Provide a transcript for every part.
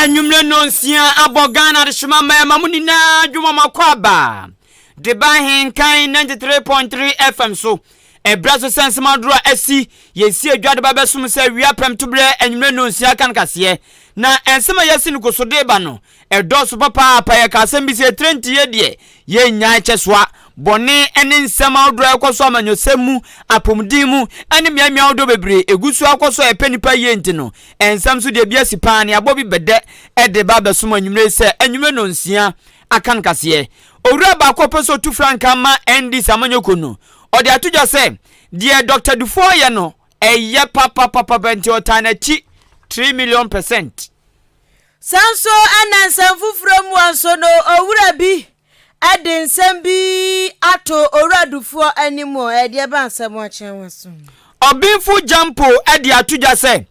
Enyumle nonsia abogana rishima mamuni na juma makwaba. Deba Ahenkan 93.3 FM so. Brazo sense madura esi yesi adwade baba sum se wia prem to bre enyumle nonsia kan kase. Na ensema yesi no kosodeba no. Edoso papa pa ye kasem bi se 30 ye de. Ye nya cheswa. Bone ene nsema odro ekoso amanyosemu apomdimu ene miamia odo bebre egusu akoso epenipa yenti no ensam so de bia sipa ne abobi bede ede baba suma nwumre se enwume no nsia akan kase owura ba kopeso tu franka ma endi samanyoko no ode atoja se die Dr. Dufo ye no eye papa benti otanachi 3 million %. Sanso anansan fufuro mu anso no owura bi Adin sembi ato oradufuo animo ede ba nsem achen so obinfu jampo ede atuja se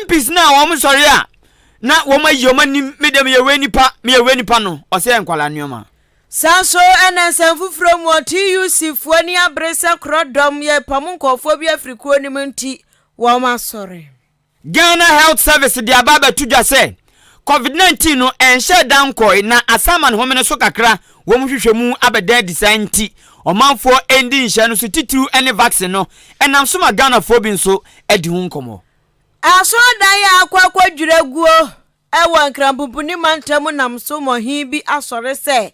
MPs na wom sori a na wom ayoma ni medem ye nipa no ose enkwala nioma sanso anansem fufuro mu TUC fuo ni abresa krodom ye pamunkofo bi afriko ni menti wom asori Ghana Health Service di ababa tuja se COVID-19 no enhye dankoi na asama ne homene so kakra wo muhwehwemu abeda design ti omanfo endi nhye no so titru ene vaccine no enam so ma Ghana fo bi nso edi hu nkomo aso dan ya akwakwa dwureguo ewo nkrampupuni mantam nam so mohi bi asore se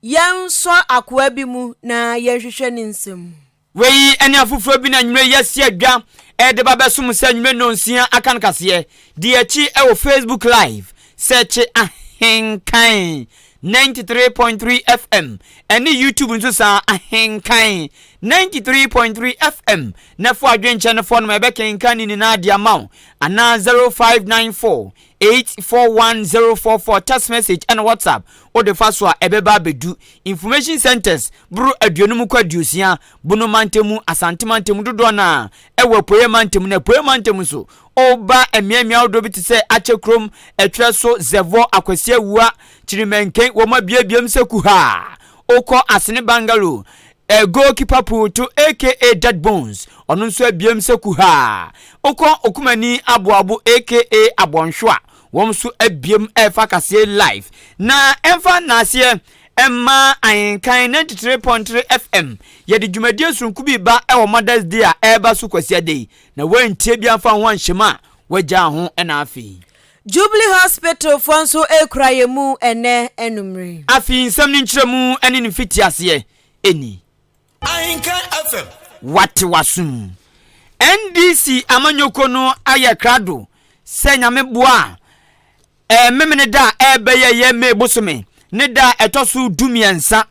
yenso akwa bi mu na yenhwehwe ni nsem wei ene afufuro bi na nwure yesi adwa ede baba sum se nwure no nsia akan kase di echi ewo Facebook live search Ahenkan 93.3 FM any YouTube nso sa Ahenkan 93.3 FM na fo adwenche ne fo no ebe kenkan ni na dia maw ana 0594 841044 text message and WhatsApp o de faso a ebeba bedu information centers buru aduonum kwaduosia bunu mantemu asantemantem dodo na ewo poye mantemu na poye mantemu so oba emiamia odo bi tse achekrom etweso zevo akwase wua chirimenken wo ma biabiem seku ha oko asene bangalo goalkeeper puto aka Dead Bones onu nso abiem seku ha oko okumani aboabo aka abonhwa wom so abiem efa kase live na emfa nasie emma Ahenkan 93.3 FM yedi dwumadie sunku bi ba ewo Mother's Day a eba so kwasia day na wantie bia fa ho anhyema waja ho ena afi Jubilee Hospital fonso ekrayemu ene enumre afi nsam ni nkyeremu ene ni fiti ase eni Ahenkan FM wati wasum NDC amanyoko no aye krado se nyame boa memene da ebeye ye mebosome ne da etoso dumiensa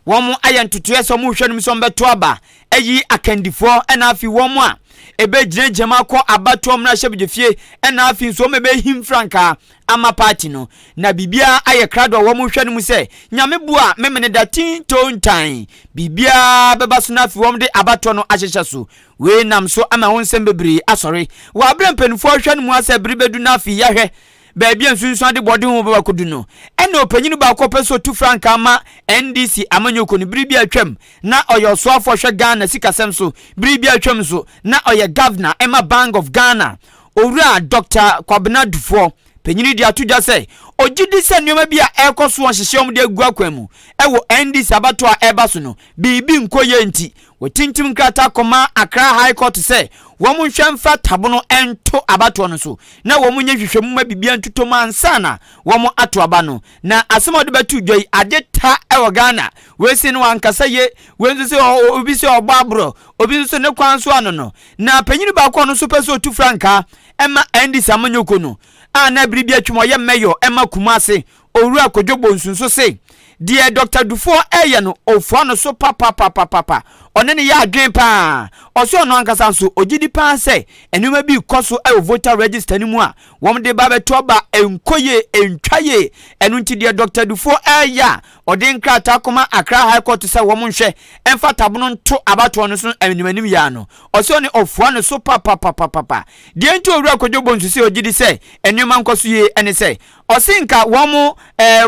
womo aye ntutuye so mo hwenum so mbeto aba eyi akandifo ena afi womo a ebe gyinegyema kɔ abatom na hyebjefie ena afi nso mebe him franka ama party no na bibia aye krado wo mo hwanu mu se nyame bua memene da tintontan bibia beba so na afi wom de abato no ahyehye so we nam so ama wonsem bebre asori wa brempenfo hwanu mu ase bribedu na afi yahwe baby ensunsun de body ho ba kodu no ena opanyinu ba kopeso tu franka ama NDC amanyoko ni bribi atwam na oyo so afo hwe Ghana sikasem so bribi atwam so na oye governor Emma Bank of Ghana owura Dr. Kwabena Dufo penyini di atuja se ogidi se nneoma bi a ekoso won hyehye om de agu akwamu ewo NDC abato a eba so no bibi nkoye nti wotintim krata koma Accra High Court se womu hwemfa tabono ento abato no so na womu nya hwehwemu ma bibia ntutom ansana womu ato aba no na asema de batu dwoi adeta ewo Ghana wesi no ankasa ye wenzu se obi se obabro obi se ne kwanso ano no na panyini ba kwa no so pese otu franka ema NDC amanyoko no ana bribi atwemo ye meyo ema kumase owura kodwobo nsunso se die Dr. Dufo eye no ofo no so papa onene ya adwen pa oso no ankasa nso ogidi pa se enuma bi koso e voter register ni mu a wom de ba beto ba enkoye entwaye enu nti die Dr. Dufo eye odin krata koma Accra High Court se wom nhwe emfa tabono nto abato no so enum ya no oso ne ofo no so papa die nti owura kodwobo nso se ogidi se enuma nkoso ye ene se osinka wom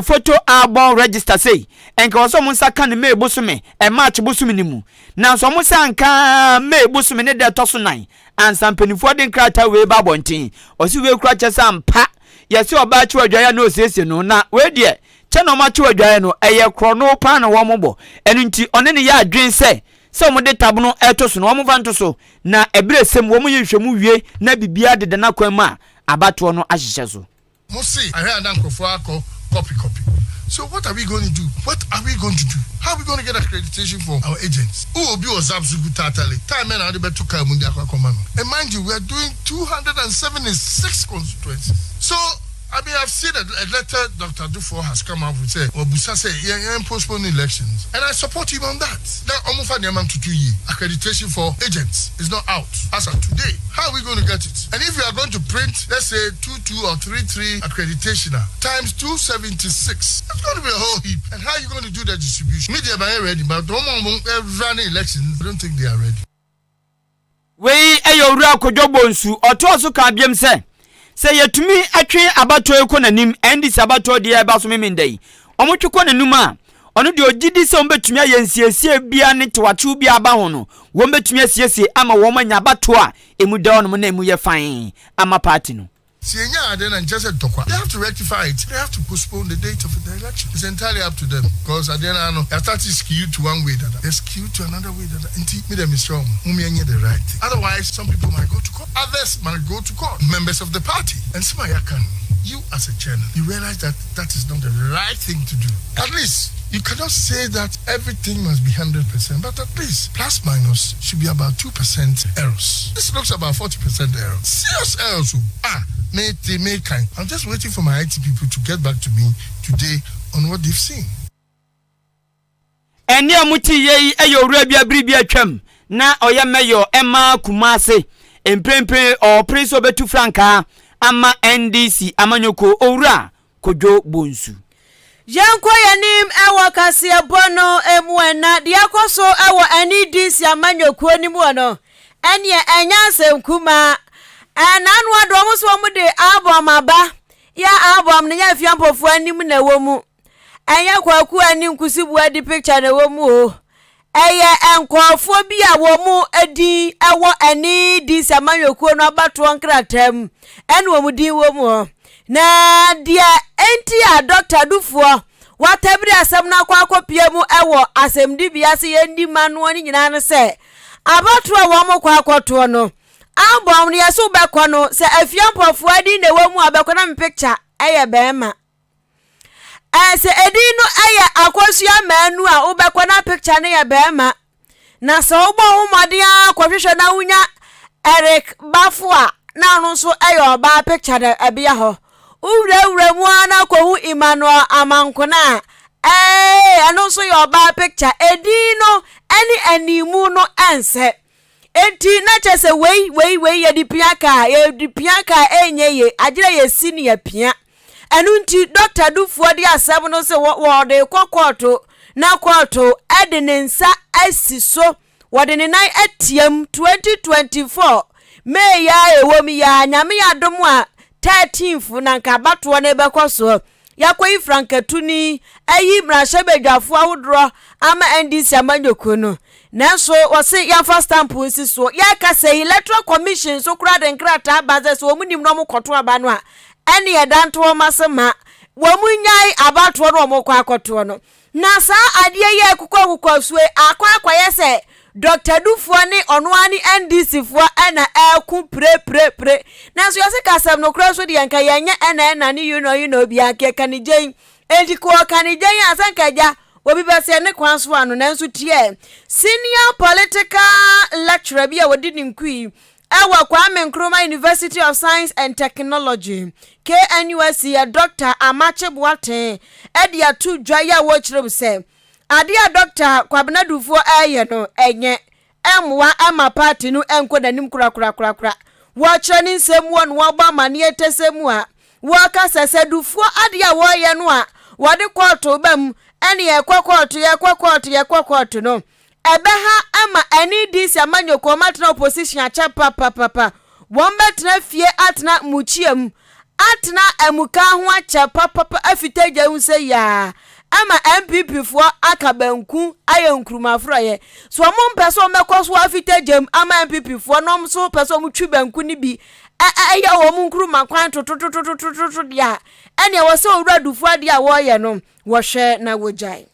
photo album register say enka oso mo nsa kan me bosume match bosume ni mu na so mo sanka me bosume ne de toso nan ansa mpanifo de nkrata we ba bonten osi we kura kyesa mpa yesi oba chi wadwaye no siesie no na we de che no ma chi wadwaye no eye krono pa na wo mobo enu nti one ne ya adwen se mo de tab no etoso no wo mfa ntoso na ebere sem wo mo yehwemu wie na bibia de na kwan ma abato no ahyehye so mo see I hear Dankofo akọ copy. So what are we going to do? What are we going to do? How are we going to get accreditation for our agents? Who will be Ozabzugu Tatali? Time and Adibe to Kamundi Akwakomano. And mind you, we are doing 276 constituencies. So I mean, I've seen a letter Dr. Dufo has come out with say, Busa say, postpone elections. And I support him on that. That almost to 2 years. Accreditation for agents is not out as of today. How are we going to get it? And if we are going to print, let's say 22 or 33 accreditation times 276, that's going to be a whole heap. And how are you going to do the distribution? Media are ready, but running elections, I don't think they are ready. We ayowura kodwobo nsu otoso ka biem se yetumi atwe abato ekonanim endi sabato de eba so memendai omotweko nanum a ono de ogidi se ombetumi ayensiesie bia ne tewachu bia aba ho no wombetumi asiesie ama wo manya abato a emuda ono na emu ye fan ama party no. They have to rectify it. They have to postpone the date of the election. It's entirely up to them. Because at the end, I know they're skewed to one way, they're skewed to another way. They the right thing. Otherwise, some people might go to court. Others might go to court. Members of the party. And you as a journalist, you realize that that is not the right thing to do. At least you cannot say that everything must be 100%, but at least plus minus should be about 2% errors. This looks about 40% errors. Serious errors. I'm just waiting for my IT people to get back to me today on what they've seen. Eni amuti ye eyowura bia bribi atwam na oyemeyo Emma Kumase emprempre o prince obetu franka ama NDC amanyoko owura kodwo bonsu. Yanko yanim ewo Kasiebo no emuena diakoso ewo NDC amanyoko nimu ono enie enyanse nkuma ananu adomo so mu de album aba ya album ne ya fiampofu anim na womu enya kwaku anim kusibu adi picture na womu o eye enkofo bi a womu adi ewo NDC amanyoko no abato nkratam ene womu din womu na dia enti a Dr. Dufo watabiri asem na kwa akopie mu ewo asemdi biase yendi manu ni nyina ne se abato a womu kwa akoto no album ni yaso bekọ no se afiampofu adi na womu abekọ na picture eye bema se edi no eye akosua manu a ubekọ na picture ne ye bema na se ogbo humode a kwahwehwe na wunya Eric Bafua na no so eye oba picture de ebia ho uwura mu ana kohu Emmanuel Amankona ano so ye oba picture edi no eni animu no ense enti na chese wei ye di piaka enye ye agire ye sini ya pia enu nti Dr. Dufo di asem no se wo de kokoto na koto edenensa asiso wode ne nan atiam 2024 May ya ewomi ya nyame ya dom a 13th na nka bato na ebekoso yakoi frankatuni ayi mrahye bedwafo awodro ama NDC amanyoko no nanso wose ya first stamp nsi so ya kasa electoral commission so kura de nkrata baze so omunim no mokoto aba no a ene yedanto masema womunyai abato no mokọ akoto no na sa ade ye ekukọ suwe akwa yese Dr. Dufo ni onwani NDC fo na eku pre nanso yose kasam no kura so de yanka yanye na ni you know bi ake kanigyen ediko kanigyen asankaja obi bese ne kwanso anu nanso tie senior political lecturer bi a wodi ninkui ewa Kwame Nkrumah University of Science and Technology KNUST ya Dr. Amache Boateng edia tu dwaya wo kirem se adia Dr. Kwabena Dufo eye no enye emwa ama party no enkodanim kura wo kire ni nsem won wo ba mane etesemu a wo ka sese Dufo adia wo ye no a wode koto bam ene ye kokoto no ebe ha ama NDC amanyoko matna opposition acha papa won betna fie atna muchiem atna emuka ho acha papa afiteja unse ya ama MPP fo akabanku aye nkrumafro ye so mo mpeso mekoso afitejem ama MPP fo no so peso mutwi banku ni bi ya wo mu nkuru makwan to dia ene wo se owuradufu ade a wo ye no wo hwe na wojai.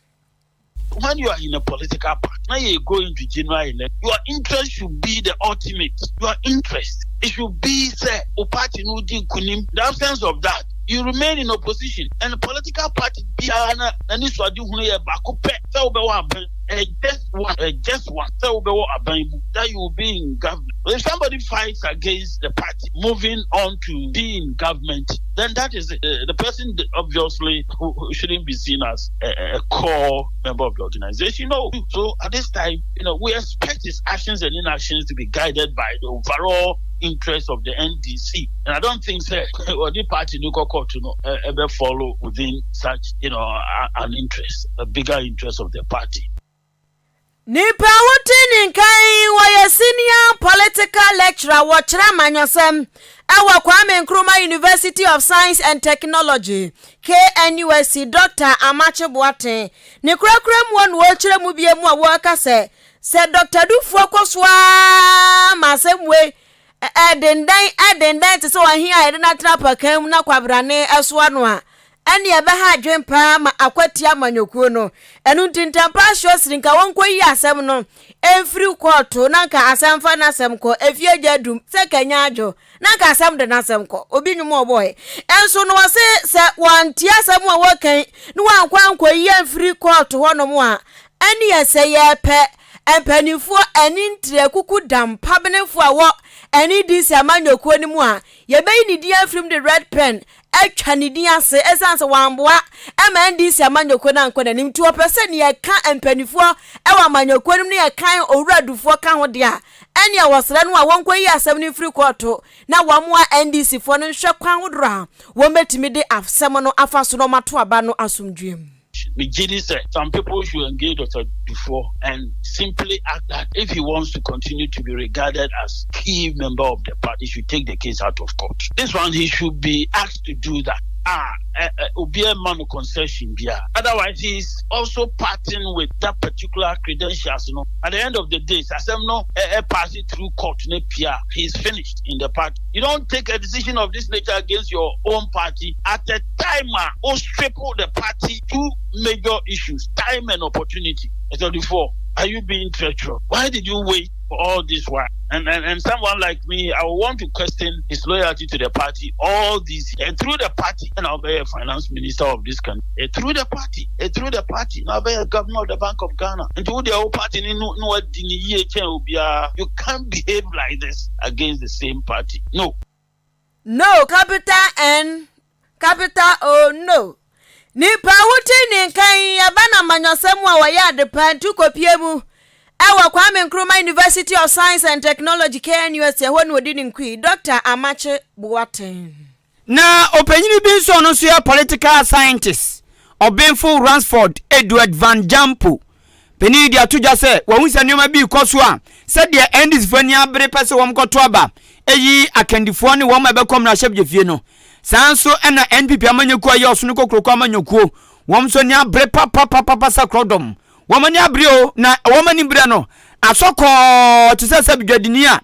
When you are in a political party, now you go into general election, your interest should be the ultimate. Your interest. It should be, say, o party no din kunim. The absence of that, you remain in opposition. And the political party be na ni so adi hunu ye bako pe. Say obe wa aban. Just one. Say obe wa aban. That you will be in government. If somebody fights against the party, moving on to be in government, then that is the person obviously who shouldn't be seen as a core member of the organization. No. So at this time, we expect his actions and inactions to be guided by the overall interest of the NDC. And I don't think the party ever follow within such an interest, a bigger interest of the party. Nipa wutini nkai wa senior political lecturer wachira manyosem ewa Kwame Nkrumah University of Science and Technology KNUST Dr. Amache Boateng ni kurakura mu wonu wachira mu bie mu a waka se Dr. Dufu akoswa masemwe edendan te so ahia edena trapa kam na kwabrane eso no a ani ebe ha dwempa ma akwati amanyokuo no enu tintampa sho sirinka wonko yi asem no every quarter nanka asemfa na asem ko efie jadum se kanya ajo nanka asem de na asem ko obi nwum oboy enso no se wanti asem a wokan no wankwanko yi every quarter hono mo a ani ese ye pe empanifo ani ntre kuku dampa benefo a wo ani disi amanyokuo ni mu a ye beyi ni dia from the red pen atwanidi ase esanse wamboa MNDC amanyoko na nkona nim 2% ye ka empanifo ewa amanyoko nim ne ye kan owuradufo ka ho de a ene ya wasra no a wonko yi asem ni free court na wamoa NDC fo no hwe kwan wodra wo metimi de afsem no afaso no mato aba no asomdwem. Some people should engage Dr. Dufour and simply act that if he wants to continue to be regarded as key member of the party, he should take the case out of court. This one, he should be asked to do that. Obia man concession bia. Otherwise, he's also parting with that particular credentials. At the end of the day, pass it through court. He's finished in the party. You don't take a decision of this nature against your own party at a time or cripple the party. Two major issues: time and opportunity. So before, are you being treacherous? Why did you wait for all this while? And someone like me, I would want to question his loyalty to the party all these years. And through the party, and I'll be a finance minister of this country. And through the party, and I'll be a governor of the Bank of Ghana. And through the whole party, you can't behave like this against the same party. No. No, capital N, capital O, no. Nipa wuti ni nkai abana manyosemwa wa ya de pantu kopiemu. Ewa Kwame Nkrumah University of Science and Technology KNUST honu odi nkui Dr. Amache Boateng. Na openyini bi so no so ya political scientist Obenfo Ransford Edward Van Jampo peni dia toja se wahun se nneoma bi koso a se de endis fani abere pese wom koto aba eyi akandifo ne wom abekom na hyebje fie no sanso na NPP amanyoku aye osunu kokroko amanyoku wom so nya abere papa sakrodom womani abreo na womani bre no asoko tisese bidwadini a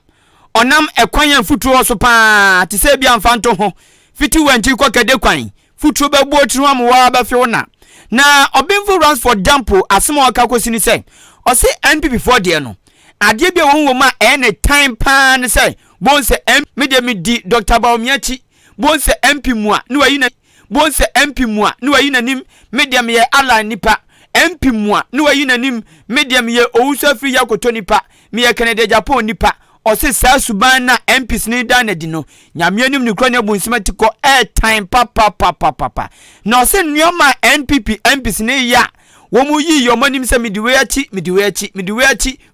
onam ekwan futuo so pa tise bia mfanto ho fiti wanti kwa kede kwan futuo bebu otru amwa ba fiona na Obenfo Ransford Jampo asema waka kosini se o se NPP for de no ade bia won woma any time pan se bonse mediamidi Dr. Baomiachi bonse MP mua ni wayina bonse MP mua ni wayina nim mediam ye ala nipa MP mua ni wayina nim mediam ye owusa free yakoto nipa me ye Canada Japan nipa o se sa suban na MPs ni da na di no nyame anim ni kro ne bonsimatiko time papa na o se nneoma NPP MPs ni ya wo mu yi yo manim se midiwe achi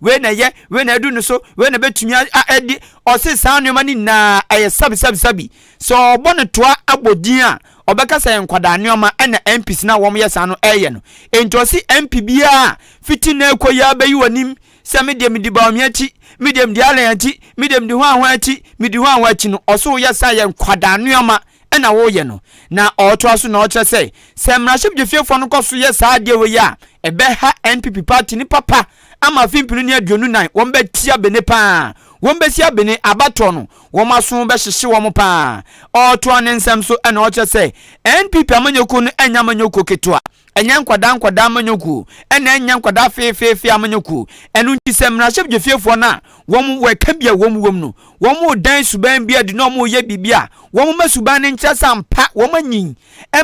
we na ye we na du no so we na betumi edi o se sa nneoma ni na eye sabi so bono toa abodin a obeka sa enkwada nneoma na MPs na wo ye sa no eye no ento si MP bia fiti na ekoya bayi wanim se mediam di Baomiachi mediam di Alanchi mediam di Hwanchi midi Hwanchi no oso ye sa ye enkwada nneoma na wo ye no na oto so na o kire se mraship jefiefo no koso ye sa de we ya ebe ha NPP party ni papa ama fimpinu ni aduonu nan won be tia bene pa won besi abene abato no won maso be hyehye won pa oto ne nsem so ena o che say NPP amanyoku no enya amanyoku ketua enya nkwada amanyoku ena enya nkwada fe amanyoku enu nti semra hyebje fiefo na won we ka bia wom no won dan suban bia de no mo ye bibia won masuban ne nkyɛ sampa won anyin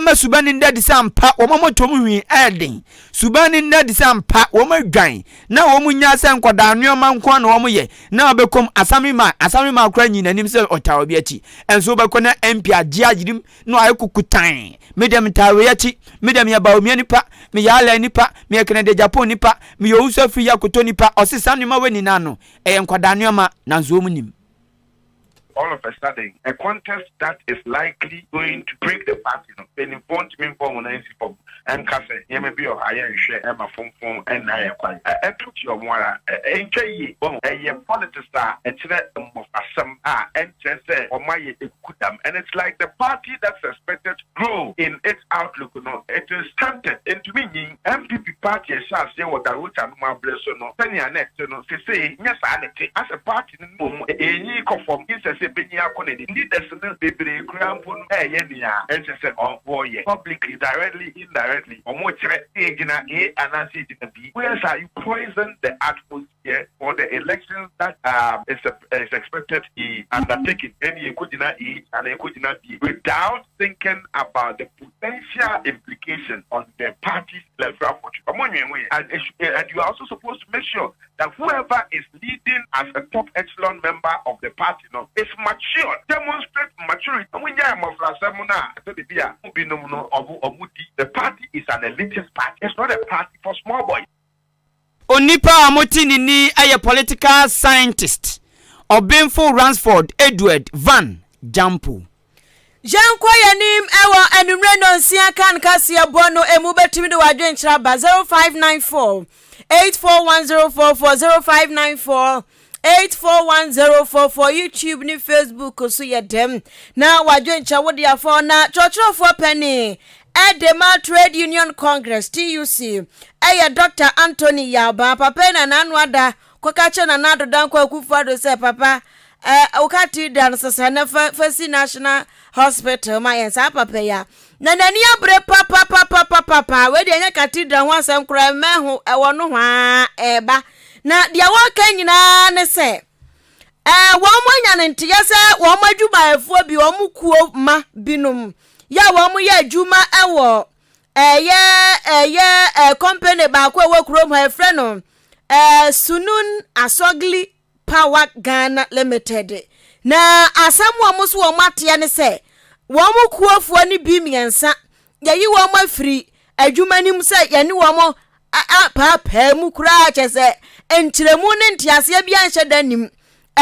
masuban ne ndade sampa won motom hwi eden suban ne ndade sampa won adwan na won nya sɛ nkwada anuoma nko na won ye na obekom asamima kra nyin anim sɛ otawo bi achi enso obekɔ na MP agye agirim no ayekukutan medem tawe achi medem ya bawo nipa me yala nipa me ekene de Japan nipa me yo usa free yakoto nipa osesa nima weni nano nkwada nneoma na nzo mu nim. All of a sudden, a contest that is likely going to break the party. Then informed me for and Cafe, you may be a higher share, Emma phone, and I acquire. I took your mother, a politics star, a threat of some and just say, or my kudam. And it's like the party that's expected to grow in its outlook. It is stunted into meaning MPP party shall say what I would have my blessing. Penny next to say, yes, as a party, a conform is a leaders baby grandpon and just said publicly, directly, indirectly, or more agina A and C to the B. Where are you poison the atmosphere for the elections that is expected to be undertaken? Any could not E and they could not be without thinking about the potential implication on the party's electoral fortune. And you are also supposed to make sure that whoever is leading as a top echelon member of the party is mature, demonstrate maturity. The party is an elitist party. It's not a party for small boys. Onipa amotini ni aye political scientist Obenfo Ransford Edward Van Jampo. Janko yanim ewa enumre no Ahenkan Kasiebo emu betimi de wadwen kyeraba 0594 841044 0594 841044 YouTube ni Facebook so ye dem na wadwen kya wode afọ na chochofo penny Edema Trade Union Congress TUC Dr. Anthony Yaba papa na nanwada kwakache na nado danko akufado se papa ukati dan sasa na Fesi National Hospital ma yensa papa ya na nani abre papa we de nya katidra ho asem kura mehu ewo no hwa eba na dia waka nyina ne se wo mo nya ntia se wo madwuma efo bi wo kuo ma binum ya wo mo ya adwuma ewo company ba kwa we kuro mo efre no Sunun Asogli Power Ghana Limited na asamu mo so wo matia ne se wo mo kuofuo ni bi miensa yayi wo mo afiri adwuma nim se ye ne wo mo papa mu kura chese entiremu ne ntiase bia nhye danim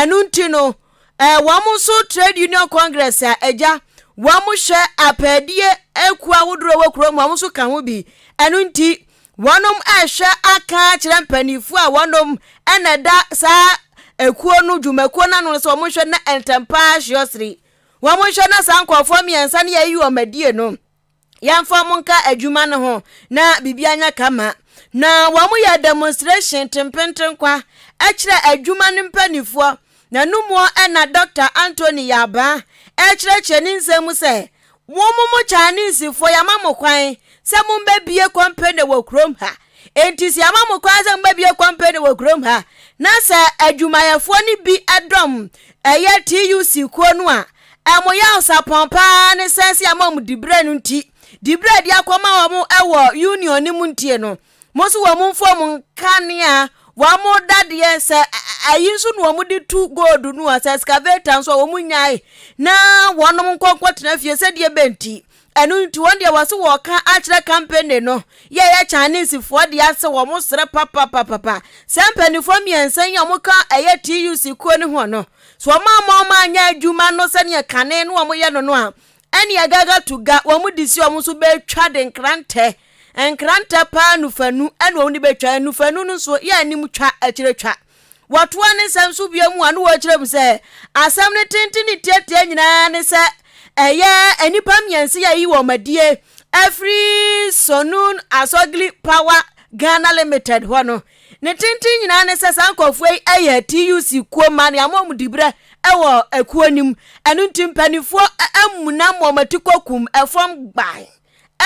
enu nti no wo mo so Trade Union Congress eja wo mo hwe apadie ekua wodoro wekuro mo so ka ho bi enu nti wonom ahwe aka kire mpanifu a wonom eneda sa ekuo no dwumakuo na no so mo hwe na entempa shiosri wo mo hwe na sankofo miensa ne yayi o madie no yamfa mo nka adwuma no ho na bibianya kama na wo mo ya demonstration tempenten kwa ekire adwuma ne mpanifu na numo na Dr. Anthony Yaba ekire cheni nsemu se wo mo Chinese fo ya mamokwan se mo mbebie company wo krom ha enti si amamo kwa se mbebie company wo krom ha na se adwumayefo ni bi adom TUC ko no a emoya osapompa ne sense amam dibre no nti dibre dia kwama wo mo ewo union ni mu ntie no mo so wo mo mfo mo kanea wo mo dade se ayinsu no mo di tu gold no as excavator so wo mo nyai na wonom nkonkotena fie se die benti enu nti won dia wase wo ka akire campaign no ye Chinese fo dia ase wo mo sere papa sempani fo miensan ya mo ka TUC ko ni ho no so ma anya adwuma no se ne kane no wo ye no a eni agaga tuga wo mo disi wo mo so be twa de nkrante pa nufanu eni wo ni be twa nufanu no so ye anim twa akire twa watu ane samsu biamu anu wo kire mu se asam ne tentini tietie nyina ne se enipa miense ya yi wo madie every Sunun Asogli Power Ghana Limited hono ne tintin nyina ne sesa nkofue aye TUC kuoma ne amom dibre ewo akuanim enu ntimpanifo amuna momatukokum efom gbai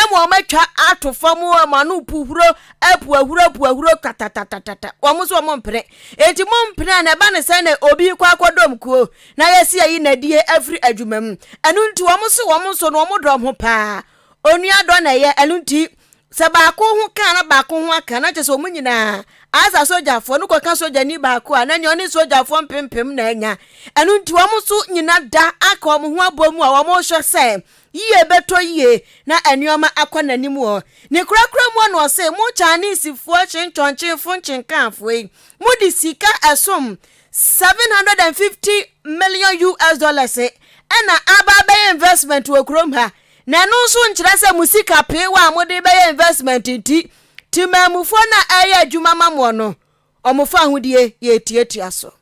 emo matwa atofamu amanu puhuro apuahuro katatatata womuso mompre enti mompre na ba ne sene obi kwa akodom kuo na yesi ayi nadie afri adwumam enu nti womuso no omodom ho pa onua do na ye enu nti se baako ho kan na baako ho aka na kyese omunyina asa sojafo no kwaka soja ni baako ananya oni sojafo mpempem na anya enu nti womuso nyina da aka omo ho abomu a womo hwe se yie beto yie na anuama akwanani mu ne kurakura mu no se mu Chinese fo chinchonche fo chinkanfo mu di sika asom $750 million ena aba investment wo krom ha na no so nkyerɛ sɛ musika pe wa mo de be investment nti timamufo na aya adwuma mammo no omofo ahodie ye tietia so.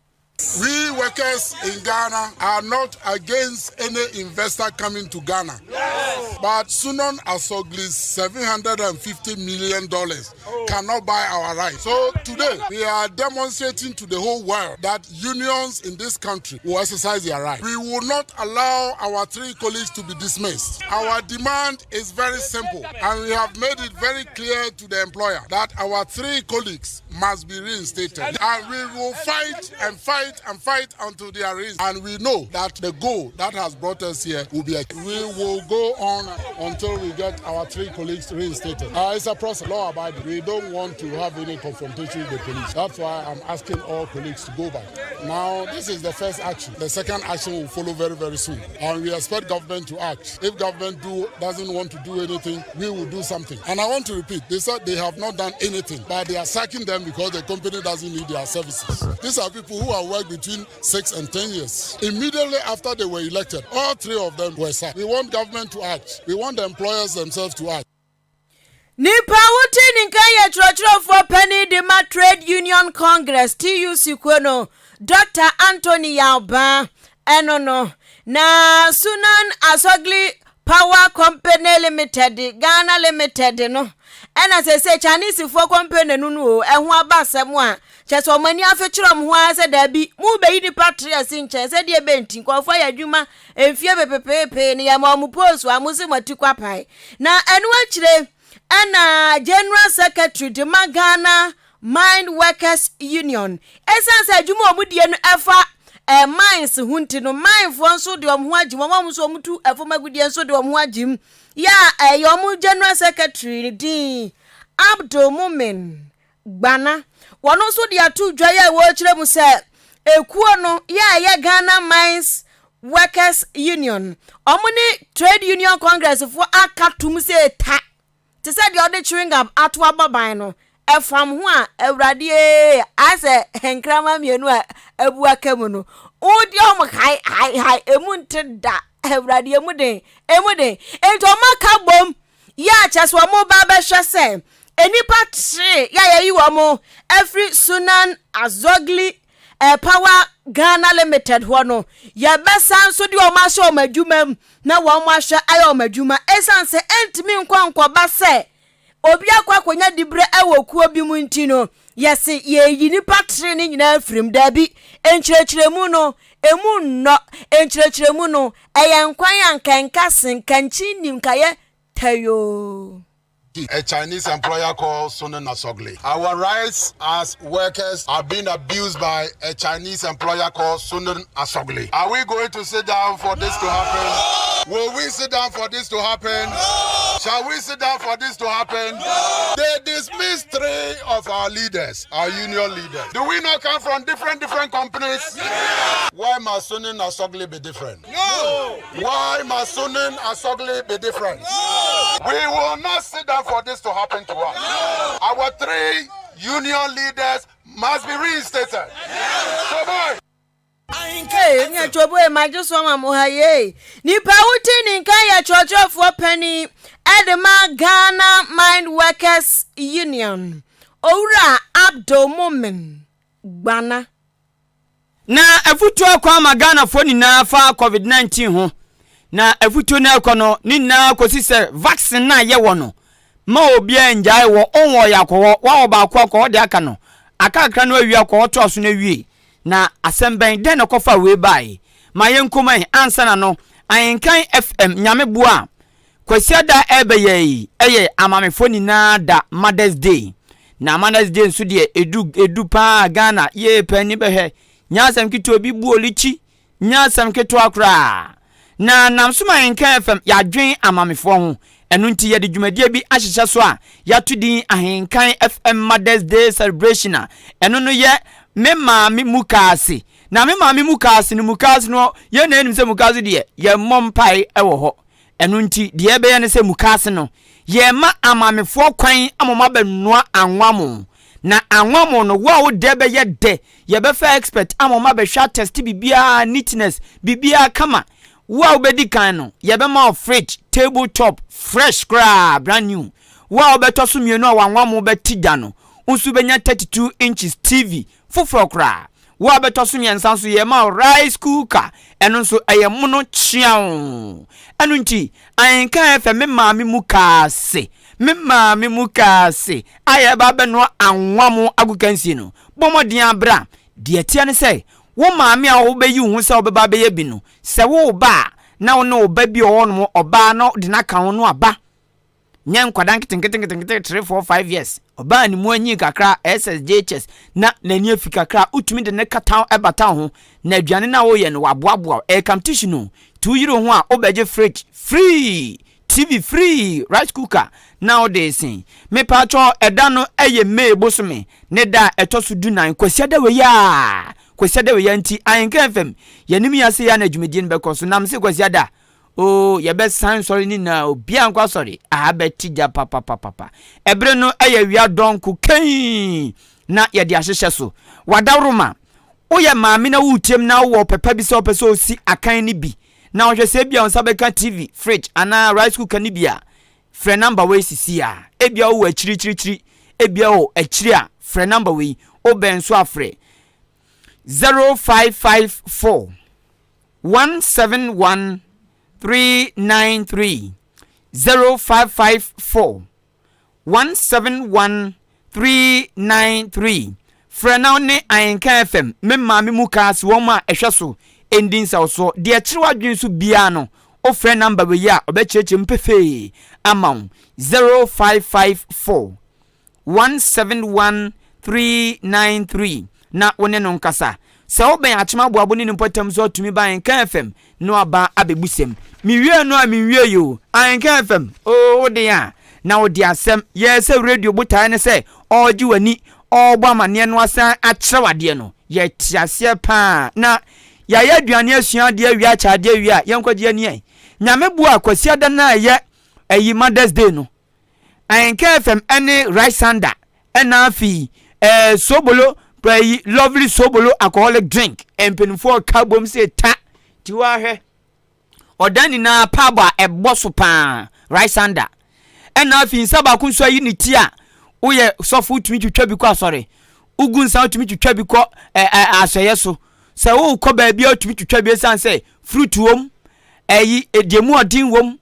We workers in Ghana are not against any investor coming to Ghana. Yes. But Sunan Asogli's $750 million cannot buy our rights. So today, we are demonstrating to the whole world that unions in this country will exercise their rights. We will not allow our 3 colleagues to be dismissed. Our demand is very simple, and we have made it very clear to the employer that our 3 colleagues must be reinstated. And we will fight and fight until they are released. And we know that the goal that has brought us here will be we will go on until we get our 3 colleagues reinstated. It's a process, law abiding. We don't want to have any confrontation with the police. That's why I'm asking all colleagues to go back. Now, this is the first action. The second action will follow very, very soon. And we expect government to act. If government doesn't want to do anything, we will do something. And I want to repeat, they said they have not done anything, but they are sacking them because the company doesn't need their services. These are people who have worked between 6 and 10 years. Immediately after they were elected, all 3 of them were sacked. We want government to act. We want the employers themselves to act. Nipa wuti ninkaya churachuro for Penny Dema Trade Union Congress TUC Kweno Dr. Anthony Yalba enono na Sunan Asogli Power Company Limited Ghana Limited no ena se Chinese for company nunu ehun abasem a cheso mani afechiro mo ho ase da bi mu be yi patria sinche se de benti kwofo ya dwuma emfie pepepepe ne ya ma mu post amusi matikwa pai na enu akire ena General Secretary de Ghana Mine Workers Union esanse adwuma omudie no efa mines hunti no mine fo nso de omho agim omom so omutu efomagudie nso de omho agim ya yomu General Secretary di Abdul Mumin Gbana wono so de atu dwaye wo kire mu se ekuo no ya Ghana Mines Workers Union omuni Trade Union Congress for akatum se ta te se de ode chewing up atu ababan no efam ho a awrade ase henkrama mienu a abu akamu no odi om hai emunte da awrade emude ento maka bom ya chaswo mo ba ba hwese enipa tre ya yi wo mo every Sunan Azogli Power Ghana Limited hono ya besan so di o ma hye o madwuma na wo mo ahye ayo o madwuma esanse entimi nkwankwa ba se obi akwakonya dibre ewo kuo bi mu ntino yesi ye yini patre ni nyina afrim dabi enkyerɛkyerɛmu no emu no enkyerɛkyerɛmu no eyenkwan ankanka senkanchi nimkaye tayo. A Chinese employer called Sunan Asogli. Our rights as workers are being abused by a Chinese employer called Sunan Asogli. Are we going to sit down for this to happen? Will we sit down for this to happen? Shall we sit down for this to happen? They dismissed 3 of our leaders, our union leaders. Do we not come from different companies? Why must Sunan Asogli be different? No. Why must Sunan Asogli be different? No. We will not sit down for this to happen to us. Our 3 union leaders must be reinstated. So boy. Hey, nya chobo e majuso ma mo haye. Nipa wuti ninkan ya chocho for Penny Edema Ghana Mine Workers Union. Owura Abdul Mumin Gbana. Na afutu akwa ma Ghana fo nyina fa COVID-19 ho. Na afutu na ekono ni na kosi se vaccine na ye wono. ma obi enjai wo onwo yakwo wa oba akwa de aka no akakra no awie akwa to aso na wie na asemben den na kofa we bai ma yenkoman ansa na no Ahenkan FM nyame boa kwasiada ebeye eye amamefo ni na da Mother's Day na Mother's Day nso de edu pa Ghana ye pani behe nyasam kito obi bu olichi nyasam kito akra na namsoma Ahenkan FM yadwen amamefo ho enu nti ye de dwumadie bi ahyehye so a yatudi Ahenkan FM Mother's Day celebration a enu no ye me maami mukase na me maami mukase no ye na enim se mukase de ye mompai ewo ho enu nti de ye be ye ne se mukase no ye ma amamefo kwan amoma benua anwamo na anwamo no wo de be ye de ye be fa expert amoma be hwa test bibia neatness bibia kama wo be di kan no ye be ma fridge tabletop fresh brand new wo be to so mienu anwamo be tiga no unsu benya 32 inches TV fufro kra wo be to so miensan so ye ma rice cooker eno so ayemono chiao enu nti Ahenkan FM me maami mukase aye ba be no anwamo agukansi no bomodin abra de tie ne se wo maami a wo be yi hu se wo be ba be ye bi no se wo ba na wo no ba bi o no oba no de na kan no aba nyen kwadan kitinkiti 3 4 5 years oba ni mu anyi kakra SSJHS na nani afika kakra utumi de ne kata ebata ho na aduane na wo ye no waboaboa competition no 2 euro ho a obeje fridge free TV free rice cooker now they sing me patro eda no eye me bosome ne da etoso dunan kwasiada we ya nti Ahenkan FM yanim ya se ya na dwumedie nbe koso nam se kwasiada oh ye be san sorry ni na obi ankwa sorry abetija papa ebre no eye wia donku kan na ye de ahyehye so wadawroma oye maami na wutiem na wo papa bi se opese osi akan ni bi na wo hwese bia onsa beka TV fridge ana rice cooker ni bia frɛ number we sisi a ebia wo achiri ebia wo achiri a frɛ number we obenso afrɛ 0554 171 393 0554 171 393 frɛ na ne Ahenkan FM me maami mukase wo ma ehwe so ending so de achiri wadwen so bia no o frɛ number we ya obecheche mpefe amount 0554 171 393 na wone no nkasa se oben achima boabo ni mpotam so tumi ba Ahenkan FM no aba abegusem miwie no a miwie yo Ahenkan FM o de ya na o de asem ye se radio butai ne se oji wani ogbo amane no asan akyerewade no ye tiase pa na ya aduane asua de awia cha de awia yenkwaje ani nyame bu akwasiada na ye ayi Mother's Day no Ahenkan FM ene rice sander ena afi sobolo pray lovely sobolo alcoholic drink empenfo kabom se ta tiwa hwe odani na paba eboso pa rice sander ena afi nsaba kunso ayi ni ti a uye sofu tumi twitwa bi kwa sore ugun sa tumi twitwa bi ko asoye so se wo ko ba bi tumi twitwa bi san se fruit wom ayi ediemu odin wom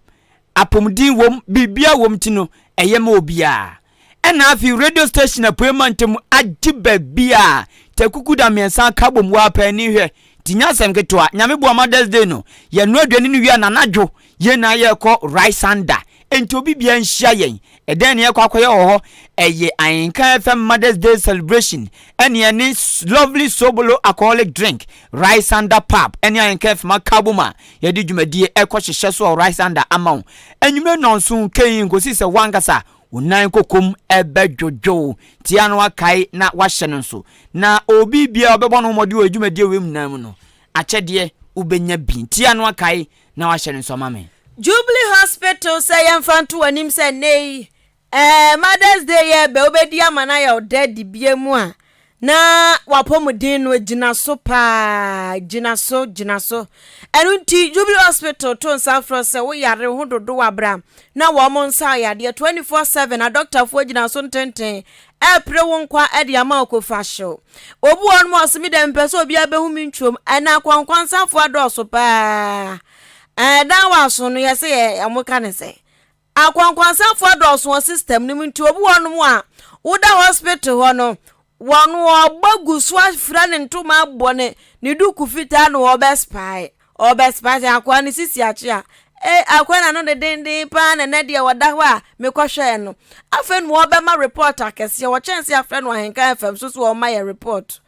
apomdin wom bibia wom ti no eyema obia ena afi radio station appointment agiba bia tekukuda mensa kabom wa pa ni hwe tinya sem keto a nyame bo Mother's Day no ye no aduane ni wi ananadwo ye na ye ko rice sander enti obi bia nhia yen eden ne ye kwa akoye ho eye Ahenkan FM Mother's Day celebration ene ne lovely sobolo alcoholic drink rice sander pub ene Ahenkan FM kaboma ye di dwumadie ekwo hyehye so rice sander amount enyume nonso kan ngosi se wangasa unan kokom ebe jojo tiano akai na wahye nso na obi bia obebo no mode odwumadie wem nam no akyede ubenya bi tiano akai na wahye nso mame Jubilee Hospital say yamfanto anim say nei Mother's Day ye be obedi amana ya odadi biemu a na wapomudin no gina so enunti Jubilee Hospital to Safro say wo yare ho dodo wabra na wo mo nsa yade 24/7 na doctor fo gina so ntenten pre won kwa ede ama okofasho obu won mo osimi dem pese obi abehumi ntwom ana kwankwansa fo adoso pa da waso no yese amoka ne se akwankwansa for dɔso system nim nti obi wɔ no a woda hospital hɔ no wɔno ɔbagu so afra ne ntoma abɔ ne duku fitaa no ɔbɛspae akwa ne sisi akye a akwa na no de den pa na ne de wɔda hɔ a mekɔhwɛ no afa no ɔbɛma report akɛse wɔkyɛnse afra no Ahenkan FM so ɔma yɛ report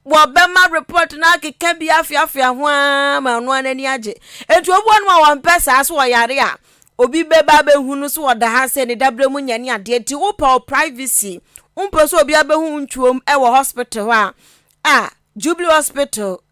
wɔbɛma report na akeka bi afiafia ho a ma no anani agye etu obi wɔ no a wɔmpɛ saa so wɔyare a obi beba behunu so wɔda ha sɛ ne dabre mu nyane ade ti wo pa privacy umpo so obi abehu ntwom e wo hospital hɔ a Jubilee Hospital